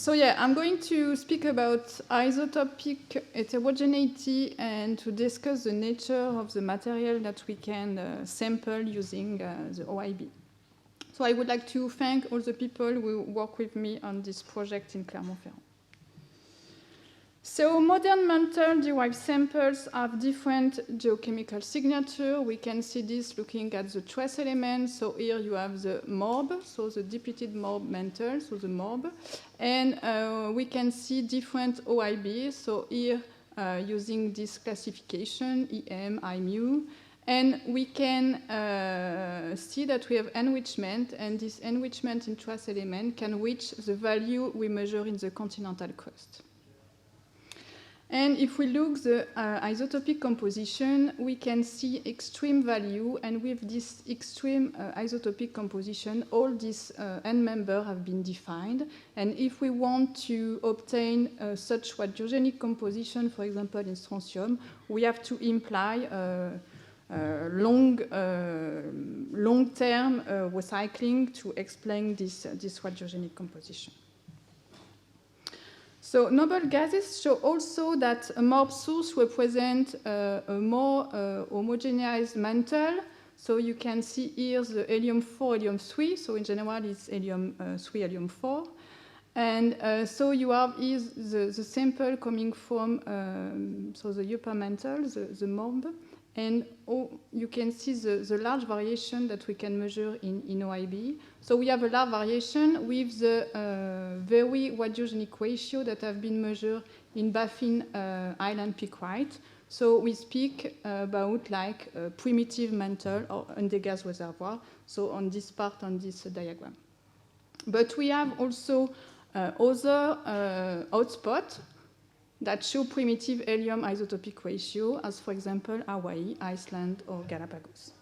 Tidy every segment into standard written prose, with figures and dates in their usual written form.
So yeah, I'm going to speak about isotopic heterogeneity and to discuss the nature of the material that we can sample using the OIB. So I would like to thank all the people who work with me on this project in Clermont-Ferrand. So modern mantle-derived samples have different geochemical signature. We can see this looking at the trace elements. So here you have the MORB, so the depleted MORB mantle, so the MORB. And we can see different OIBs. So here using this classification, EM, IMU. And we can see that we have enrichment, and this enrichment in trace element can reach the value we measure in the continental crust. And if we look the isotopic composition, we can see extreme value, and with this extreme isotopic composition, all these end members have been defined. And if we want to obtain such radiogenic composition, for example in strontium, we have to imply long-term recycling to explain this radiogenic composition. So noble gases show also that a MORB source represents a more homogeneized mantle. So you can see here the helium-4, helium-3. So in general, it's helium-3, helium-4. And so you have here the sample coming from so the upper mantle, the MORB. And you can see the large variation that we can measure in OIB. So we have a large variation with the very radiogenic ratio that have been measured in Baffin Island pickrite. So we speak about like a primitive mantle or undergas reservoir. So on this part, on this diagram. But we have also other hotspots that show primitive helium isotopic ratio, as for example Hawaii, Iceland, or Galapagos.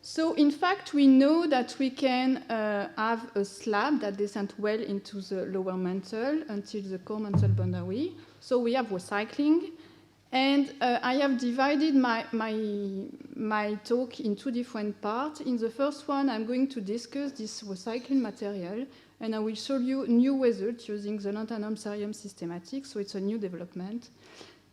So in fact, we know that we can have a slab that descends well into the lower mantle until the core mantle boundary. So we have recycling. And I have divided my talk in two different parts. In the first one, I'm going to discuss this recycling material, and I will show you new results using the lanthanum cerium systematic, so it's a new development.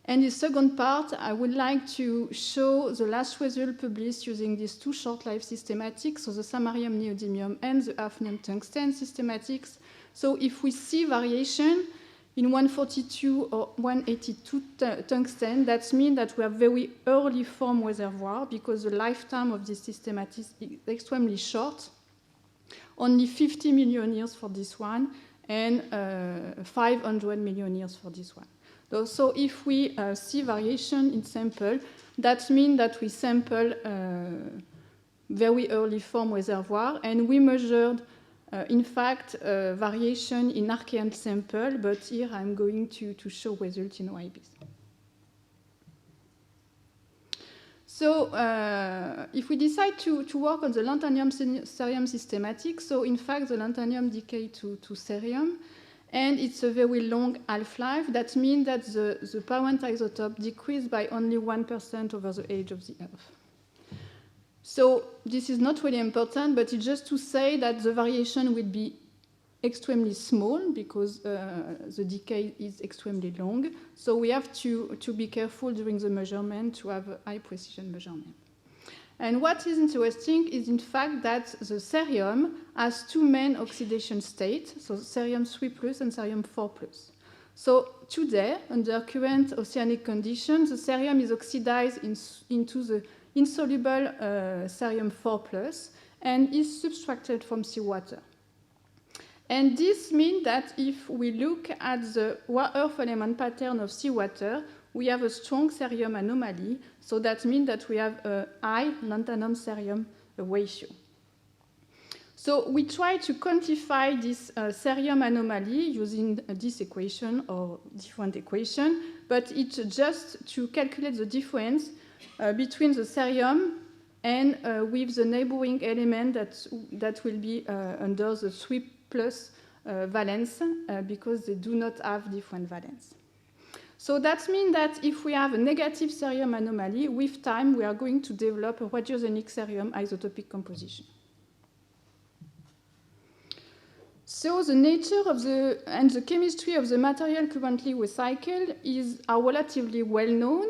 And the second part, I would like to show the last result published using these two short-life systematics, so the samarium neodymium and the hafnium tungsten systematics. So if we see variation in 142 or 182 tungsten, that means that we have very early form reservoir because the lifetime of this systematic is extremely short. Only 50 million years for this one, and 500 million years for this one. So if we see variation in sample, that means that we sample very early form reservoir, and we measured, in fact, variation in Archean sample, but here I'm going to show results in OIBs. So if we decide to work on the lanthanum cerium systematic, so in fact the lanthanum decay to cerium, and it's a very long half-life. That means that the parent isotope decreased by only 1% over the age of the Earth. So this is not really important, but it's just to say that the variation will be extremely small because the decay is extremely long. So we have to be careful during the measurement to have a high precision measurement. And what is interesting is in fact that the cerium has two main oxidation states, so cerium 3+ and cerium 4+. So today, under current oceanic conditions, the cerium is oxidized into the insoluble cerium 4+ and is subtracted from seawater. And this means that if we look at the earth element pattern of seawater, we have a strong cerium anomaly. So that means that we have a high lanthanum cerium ratio. So we try to quantify this cerium anomaly using this equation or different equation, but it's just to calculate the difference between the cerium and with the neighboring element that will be under the 3+ valence because they do not have different valence. So that means that if we have a negative cerium anomaly, with time we are going to develop a radiogenic cerium isotopic composition. So the nature of and the chemistry of the material currently recycled are relatively well known,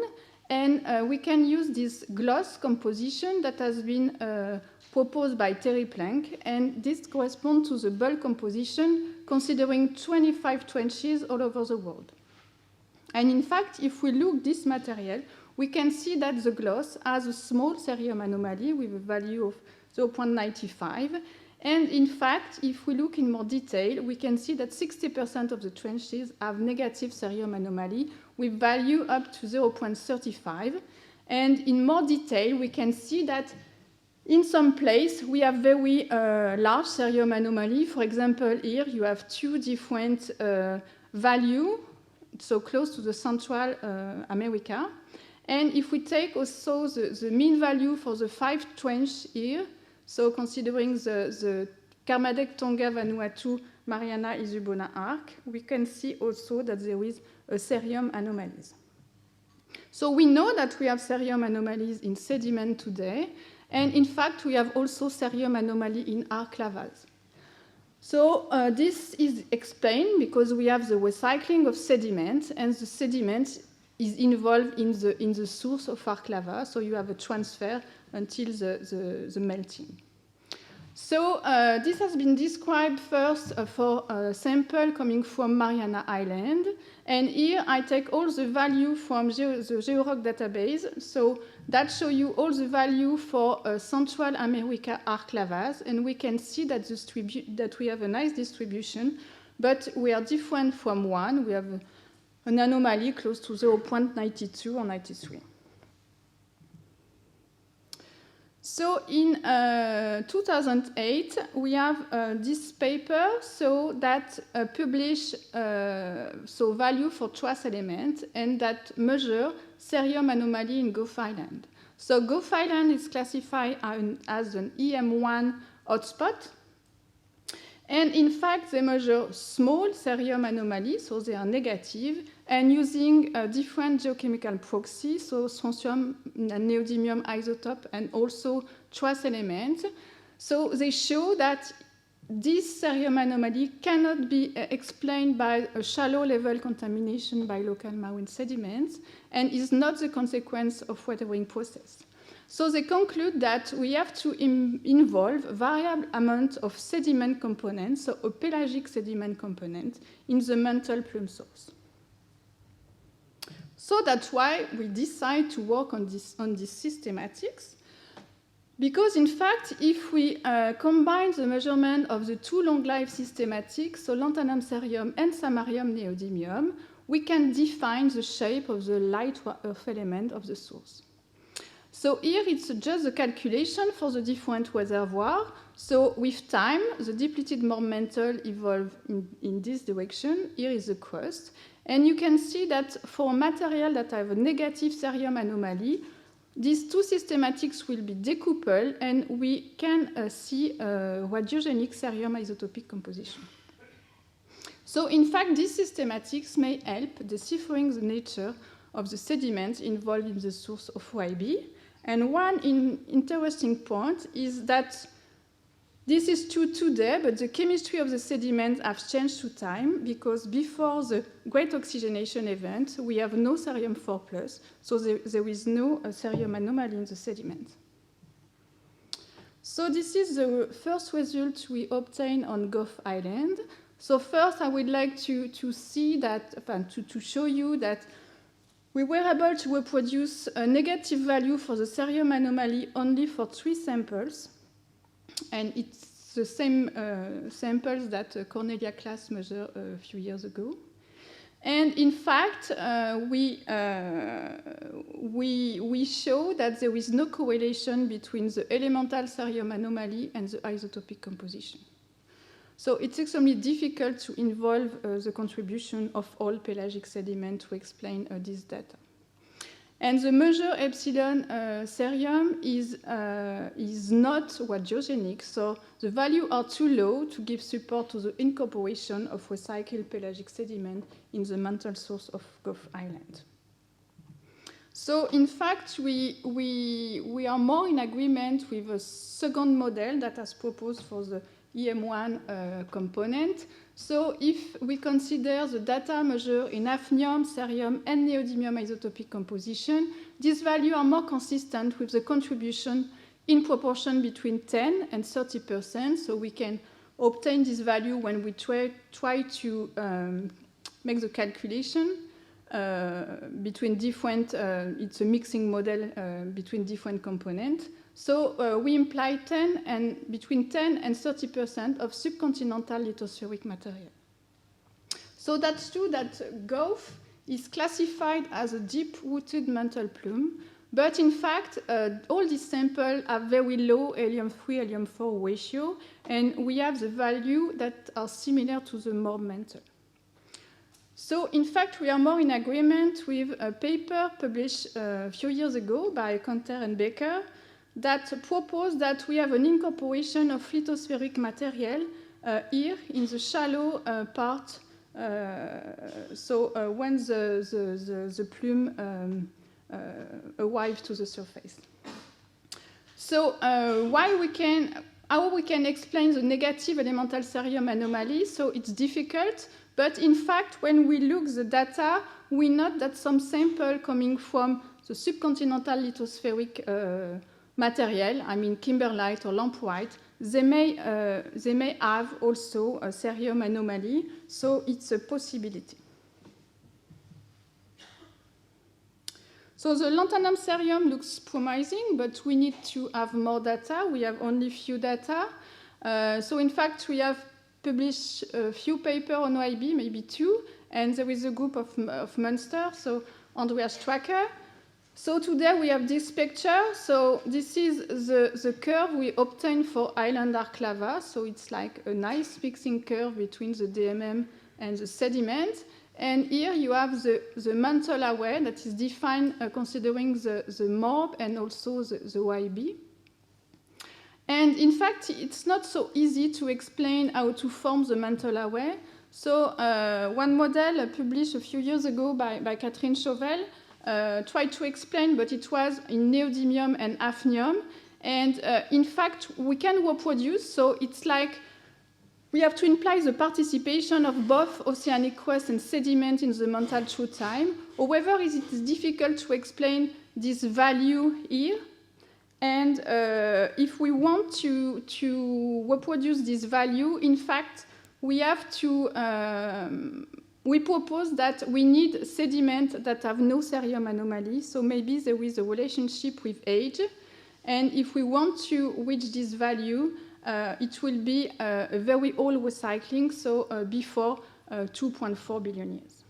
and we can use this gloss composition that has been proposed by Terry Planck, and this corresponds to the bulk composition considering 25 trenches all over the world. And in fact, if we look at this material, we can see that the gloss has a small cerium anomaly with a value of 0.95. And in fact, if we look in more detail, we can see that 60% of the trenches have negative cerium anomaly with value up to 0.35. And in more detail, we can see that in some place, we have very large cerium anomaly. For example, here you have two different values, so close to the Central America. And if we take also the mean value for the 5 trench here, so considering the Kermadec, Tonga, Vanuatu, Mariana, Isubona arc, we can see also that there is a cerium anomalies. So we know that we have cerium anomalies in sediment today, and in fact we have also cerium anomaly in arc lavas. So this is explained because we have the recycling of sediment, and the sediment is involved in the source of arc lava, so you have a transfer until the melting. So this has been described first for a sample coming from Mariana Island, and here I take all the value from the GeoRock database, so that shows you all the value for Central America arc lavas, and we can see that, that we have a nice distribution, but we are different from one. We have an anomaly close to 0.92 or 93. So in 2008, we have this paper that published value for trace element and that measure cerium anomaly in Gough Island. So Gough Island is classified as an EM1 hotspot. And in fact, they measure small cerium anomalies, so they are negative, and using different geochemical proxies, so strontium and neodymium isotope, and also trace elements. So they show that this cerium anomaly cannot be explained by a shallow level contamination by local marine sediments, and is not the consequence of weathering process. So they conclude that we have to involve variable amount of sediment components, so a pelagic sediment component, in the mantle plume source. So that's why we decide to work on these systematics, because in fact, if we combine the measurement of the two long-life systematics, so lanthanum cerium and samarium neodymium, we can define the shape of the light earth element of the source. So here it's just a calculation for the different reservoirs. So with time, the depleted Mohr mantle evolve in this direction. Here is the crust. And you can see that for material that have a negative cerium anomaly, these two systematics will be decoupled, and we can see a radiogenic cerium isotopic composition. So in fact, these systematics may help deciphering the nature of the sediments involved in the source of YB. And one interesting point is that this is true today, but the chemistry of the sediment has changed through time, because before the great oxygenation event, we have no cerium 4+, so there is no cerium anomaly in the sediment. So this is the first result we obtained on Gough Island. So first, I would like to see that, to show you that we were able to reproduce a negative value for the cerium anomaly only for 3 samples. And it's the same samples that Cornelia Klass measured a few years ago. And in fact, we show that there is no correlation between the elemental cerium anomaly and the isotopic composition. So it's extremely difficult to involve the contribution of all pelagic sediment to explain this data. And the measure epsilon cerium is not radiogenic, so the values are too low to give support to the incorporation of recycled pelagic sediment in the mantle source of Gough Island. So in fact, we are more in agreement with a second model that has proposed for the EM1 component. So if we consider the data measured in hafnium, cerium, and neodymium isotopic composition, these values are more consistent with the contribution in proportion between 10 and 30%. So we can obtain this value when we try to make the calculation between different, it's a mixing model between different components. So we imply between 10 and 30% of subcontinental lithospheric material. So that's true that GOF is classified as a deep-rooted mantle plume, but in fact, all these samples have very low helium-3, helium-4 ratio, and we have the value that are similar to the Morb mantle. So in fact, we are more in agreement with a paper published a few years ago by Conter and Baker that proposed that we have an incorporation of lithospheric material here in the shallow part, when the plume arrives to the surface. So how we can explain the negative elemental cerium anomaly? So it's difficult, but in fact, when we look at the data, we note that some sample coming from the subcontinental lithospheric material, I mean kimberlite or lamproite, they may have also a cerium anomaly, so it's a possibility. So the lanthanum cerium looks promising, but we need to have more data. We have only few data. So in fact, we have published a few papers on OIB, maybe 2, and there is a group of Münster, so Andreas Stracker. So today we have this picture. So this is the curve we obtained for island arc lava. So it's like a nice mixing curve between the DMM and the sediment. And here you have the mantle array that is defined considering the Morb and also the YB. And in fact, it's not so easy to explain how to form the mantle array. So one model published a few years ago by Catherine Chauvel tried to explain, but it was in neodymium and hafnium. And in fact, we can reproduce. So it's like we have to imply the participation of both oceanic crust and sediment in the mantle through time. However, it is difficult to explain this value here. And if we want to reproduce this value, in fact, we have to, we propose that we need sediment that have no cerium anomaly. So maybe there is a relationship with age. And if we want to reach this value, it will be a very old recycling, so before 2.4 billion years.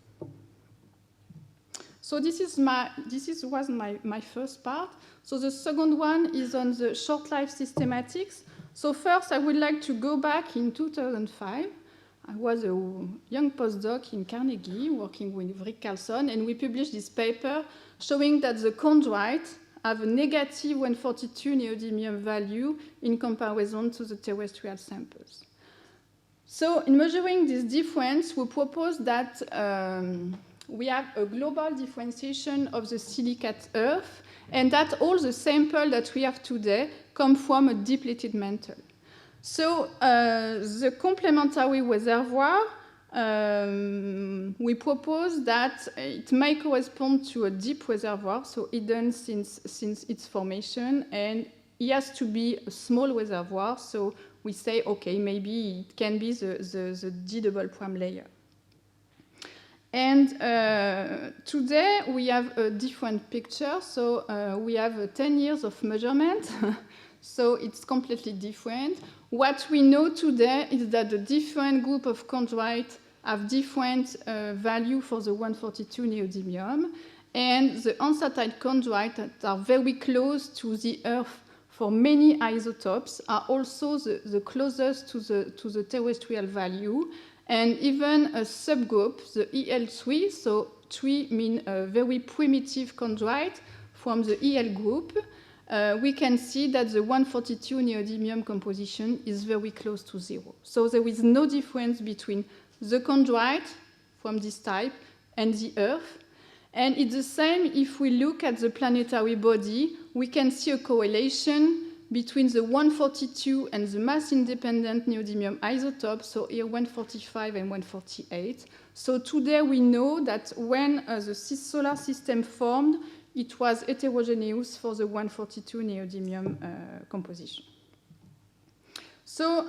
So this was my first part. So the second one is on the short life systematics. So first, I would like to go back in 2005. I was a young postdoc in Carnegie working with Rick Carlson, and we published this paper showing that the chondrite have a negative 142 neodymium value in comparison to the terrestrial samples. So in measuring this difference, we propose that we have a global differentiation of the silicate earth, and that all the samples that we have today come from a depleted mantle. So the complementary reservoir, we propose that it may correspond to a deep reservoir, so hidden since its formation, and it has to be a small reservoir, so we say, okay, maybe it can be the D double prime layer. And today we have a different picture, so we have 10 years of measurement, so it's completely different. What we know today is that the different group of chondrite have different value for the 142 neodymium, and the ancestral chondrite that are very close to the Earth for many isotopes are also the closest to the terrestrial value, and even a subgroup, the EL3, so 3 mean a very primitive chondrite from the EL group, we can see that the 142 neodymium composition is very close to 0. So there is no difference between the chondrite from this type and the Earth. And it's the same if we look at the planetary body. We can see a correlation between the 142 and the mass-independent neodymium isotope, so here 145 and 148. So today we know that when the solar system formed, it was heterogeneous for the 142 neodymium composition. So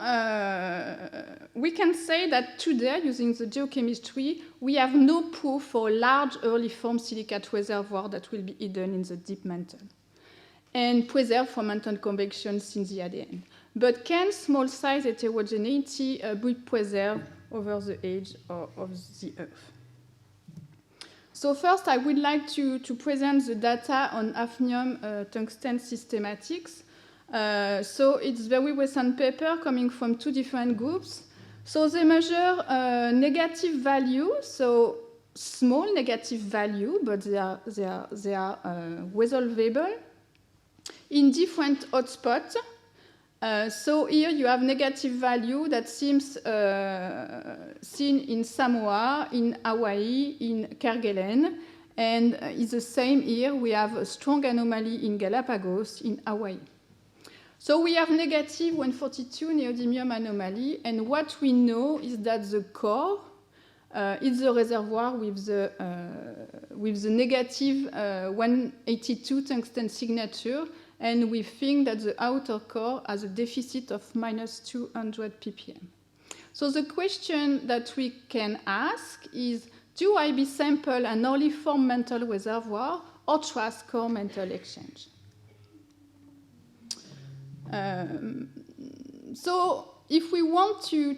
we can say that today, using the geochemistry, we have no proof for a large early form silicate reservoir that will be hidden in the deep mantle and preserved from mantle convection since the ADN. But can small size heterogeneity be preserved over the age of the Earth? So first, I would like to present the data on hafnium tungsten systematics. So it's a very recent paper coming from two different groups. So they measure negative value, so small negative value, but they are resolvable in different hotspots. So here you have negative value that seems seen in Samoa, in Hawaii, in Kerguelen, and it's the same here. We have a strong anomaly in Galapagos, in Hawaii. So we have negative 142 neodymium anomaly, and what we know is that the core is the reservoir with the negative 182 tungsten signature, and we think that the outer core has a deficit of minus 200 ppm. So the question that we can ask is, do IB sample an early form mantle reservoir or trust core mantle exchange? So if we want to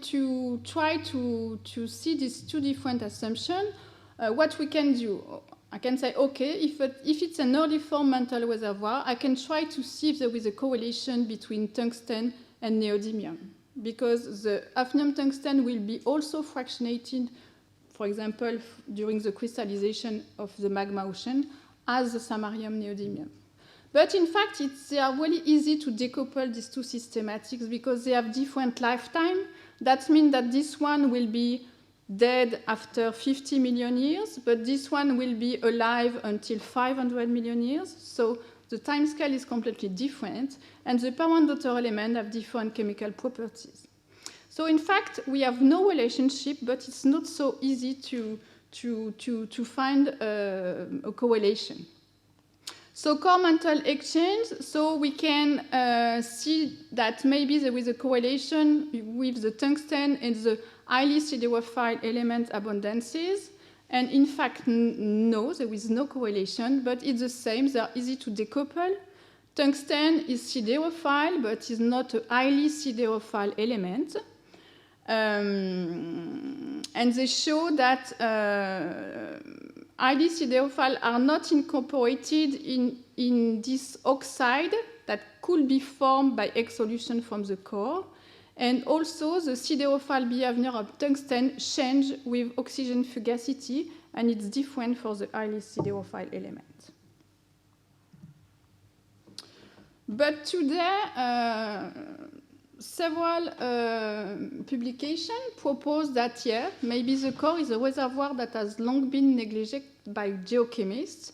try to see these two different assumptions, what we can do, I can say, okay, if it's an early form mantle reservoir, I can try to see if there is a correlation between tungsten and neodymium, because the hafnium tungsten will be also fractionated, for example, during the crystallization of the magma ocean as the samarium neodymium. But in fact, they are really easy to decouple these two systematics because they have different lifetime. That means that this one will be dead after 50 million years, but this one will be alive until 500 million years. So the time scale is completely different, and the parent daughter elements have different chemical properties. So in fact, we have no relationship, but it's not so easy to find a correlation. So core mantle exchange, so we can see that maybe there is a correlation with the tungsten and the highly siderophile element abundances. And in fact, no, there is no correlation, but it's the same. They are easy to decouple. Tungsten is siderophile, but is not a highly siderophile element. And they show that highly siderophile are not incorporated in this oxide that could be formed by exsolution from the core. And also, the siderophile behavior of tungsten change with oxygen fugacity, and it's different for the highly siderophile element. But today, several publications propose that, yeah, maybe the core is a reservoir that has long been neglected by geochemists.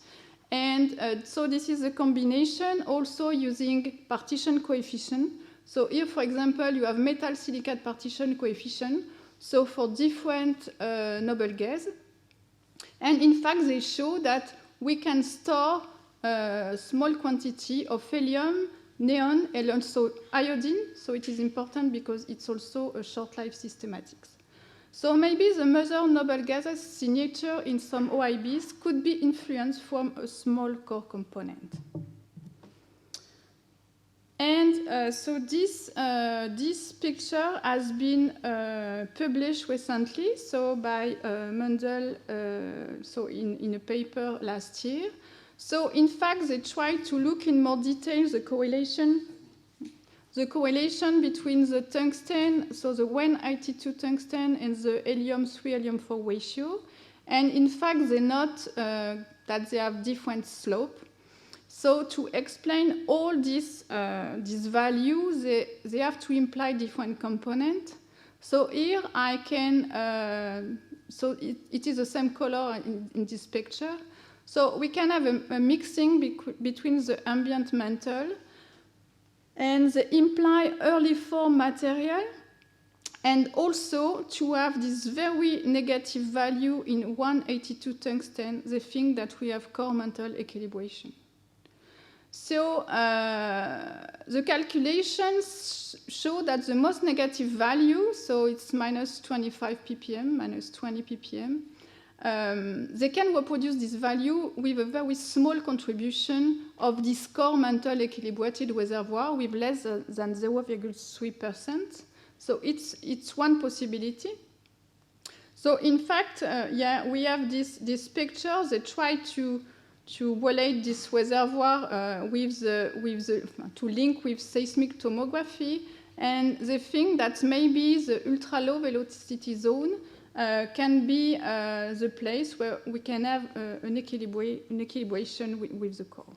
And so this is a combination also using partition coefficient. So here, for example, you have metal silicate partition coefficient, so for different noble gas. And in fact, they show that we can store a small quantity of helium, neon, and also iodine. So it is important because it's also a short-life systematics. So maybe the mother noble gases signature in some OIBs could be influenced from a small core component. And so this picture has been published recently, so by Mundell, so in a paper last year. So in fact, they tried to look in more detail the correlation between the tungsten, so the 182 tungsten and the helium-3, helium-4 ratio. And in fact, they note that they have different slope. So to explain all this value, they have to imply different components. So here I can, so it is the same color in this picture. So we can have a mixing between the ambient mantle and they imply early form material, and also to have this very negative value in 182 tungsten, they think that we have core mantle equilibration. So the calculations show that the most negative value, so it's minus 25 ppm, minus 20 ppm, they can reproduce this value with a very small contribution of this core mantle equilibrated reservoir with less than 0.3%. So it's one possibility. So in fact, we have this picture. They try to relate this reservoir to link with seismic tomography, and they think that maybe the ultra-low velocity zone can be the place where we can have an equilibration with the core.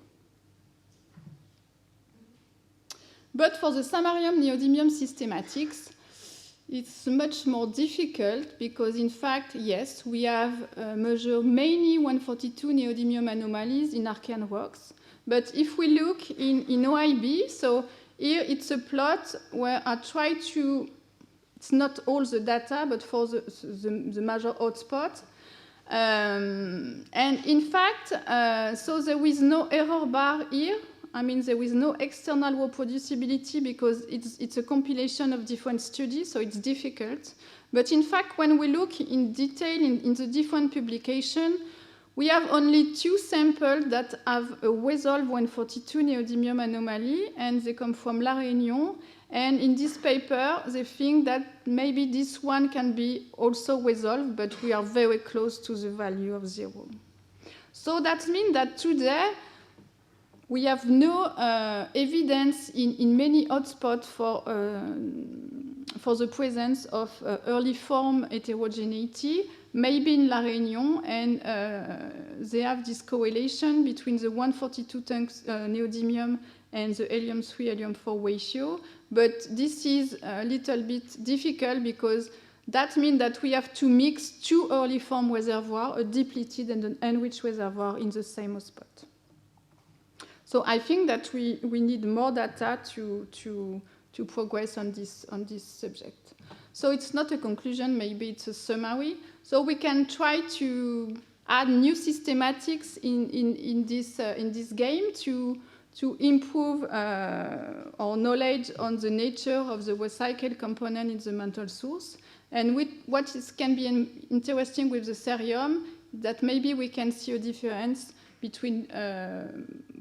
But for the samarium-neodymium systematics, it's much more difficult because, in fact, yes, we have measured many 142 neodymium anomalies in Archean rocks. But if we look in OIB, so here it's a plot where I try to, it's not all the data, but for the major hotspot. And in fact, so there is no error bar here. I mean, there is no external reproducibility because it's a compilation of different studies, so it's difficult. But in fact, when we look in detail in the different publications, we have only 2 samples that have a resolved 142 neodymium anomaly, and they come from La Réunion. And in this paper, they think that maybe this one can be also resolved, but we are very close to the value of 0. So that means that today, we have no evidence in many hotspots for the presence of early form heterogeneity, maybe in La Réunion, and they have this correlation between the 142 neodymium and the helium-3, helium-4 ratio. But this is a little bit difficult because that means that we have to mix 2 early form reservoirs, a depleted and an enriched reservoir in the same hotspot. So I think that we need more data to progress on this subject. So it's not a conclusion, maybe it's a summary. So we can try to add new systematics in this game to improve our knowledge on the nature of the recycled component in the mantle source. And what can be interesting with the cerium, that maybe we can see a difference between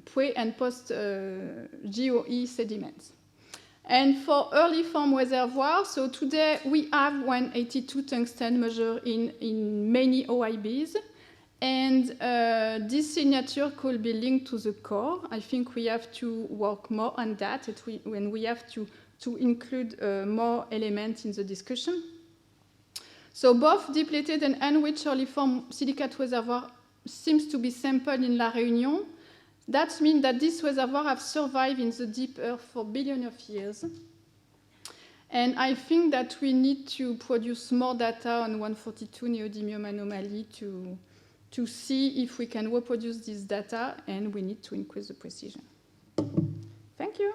pre- and post-GOE sediments. And for early form reservoirs, so today we have 182 tungsten measured in many OIBs. And this signature could be linked to the core. I think we have to work more on that, and we have to include more elements in the discussion. So both depleted and enriched early form silicate reservoir seems to be sampled in La Réunion. That means that this reservoir have survived in the deep earth for billions of years. And I think that we need to produce more data on 142 neodymium anomaly to see if we can reproduce this data, and we need to increase the precision. Thank you.